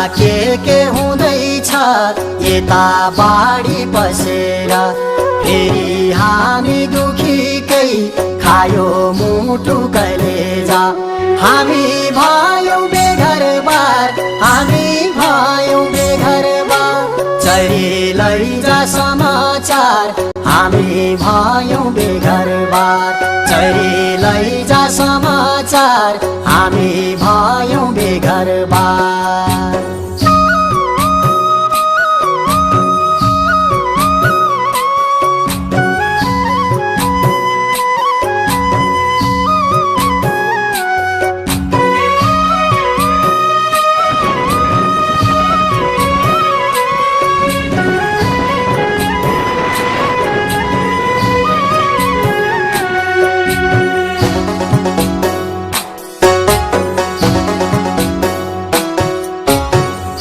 के हुँदैछ यता बाढी बसेर। फेरि हामी दुखीकै खायो मुटु कलेजा। हामी भयौं बेघरबार, हामी भयौं बेघरबार। चरी लैजा समाचार, हामी भयौं बेघरबार। चरी लैजा समाचार, हामी भयौं बेघरबार।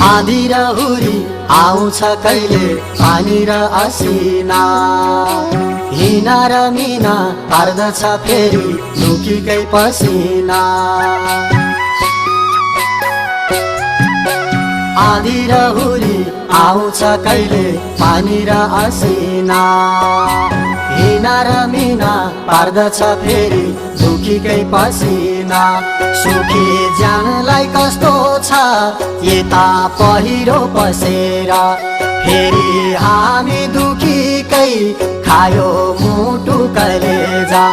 आँधी र हुरी आउँछ कहिले, पानी र असिना। हिना र मिना पर्दछ फेरि दुखीकै पसिना। आँधी र हुरी आउँछ कहिले, पानी र असिना। हिना र मिना पर्दछ फेरि दुखीकै पसिना। सुखी ज्यानलाई कस्तो छ यता पहिरो पसेर। फेरि हामी दुखीकै खायो मुटु कलेजा।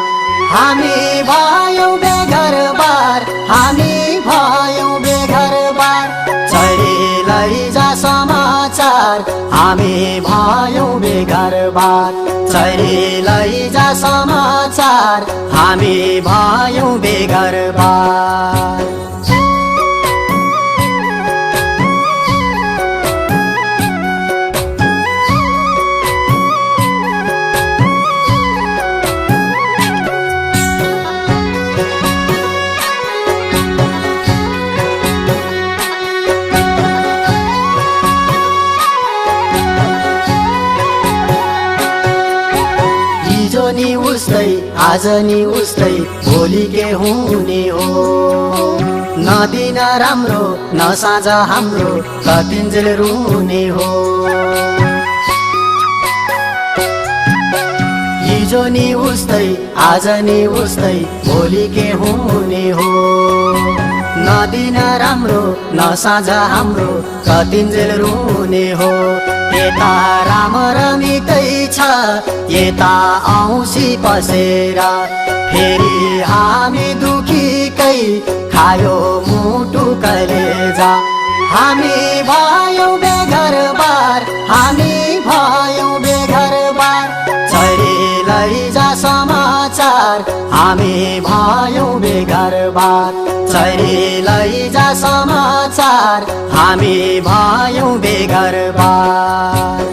हामी भयौं बेघरबार, हामी भयौं बेघरबार। चरी लैजा समाचार, हामी भयौं बेघरबार। चरी लैजा समाचार, हामी भयौं बेघरबार। नि उस्तै आज नि उस्तै भोलि के हुने हो। नदिन राम्रो न साँझ हाम्रो कतिन्जेल रुने हो। हिजो नि उस्तै आज नि उस्तै भोलि के हुने हो। नदिन राम्रो न साँझ हाम्रो कतिन्जेल रुने हो। यता राम रमितै छ यता औँसी पसेर। फेरि हामी दुखीकै खायो मुटु कलेजा। हामी भयौं बेघरबार, हामी भयौं बेघरबार। चरी लैजा समाचार, हामी भयौं बेघरबार। चरी लैजा समाचार, हामी भयौं बेघरबार।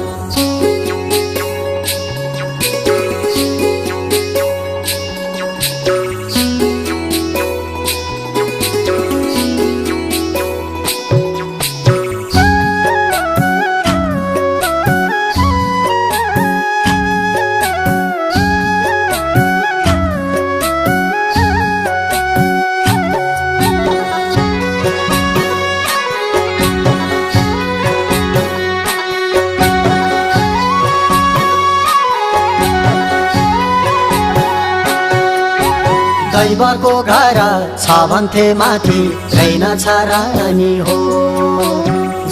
दैवको घर छ भन्थे माथि रहेनछ रानी हो।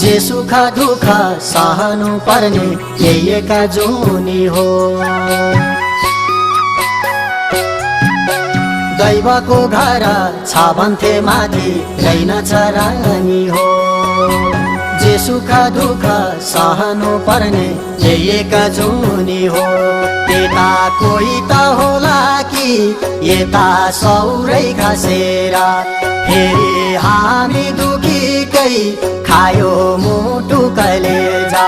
जे सुख दुःख सहनु पर्ने यही एका जुनी हो। दैवको घर छ भन्थे माथि रहेनछ रानी हो। जे सुख दुःख सहनु पर्ने यही एका जुनी हो। यता कोही त होला कि यता सौरै खसेर। फेरि हामी दुखीकै खायो मुटु कलेजा।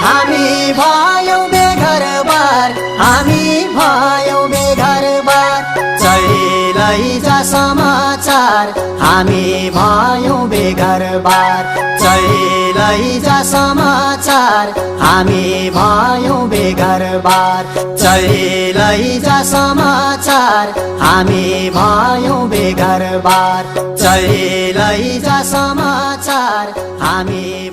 हामी भयौं बेघरबार, हामी भयौं बेघरबार। चरी लैजा समाचार, हामी भयौं बेघरबार। चरी लैजा समाचार, हामी भयौं बेघरबार। चरी लैजा समाचार, हामी भयौं बेघरबार। चरी लैजा समाचार। संसार हामी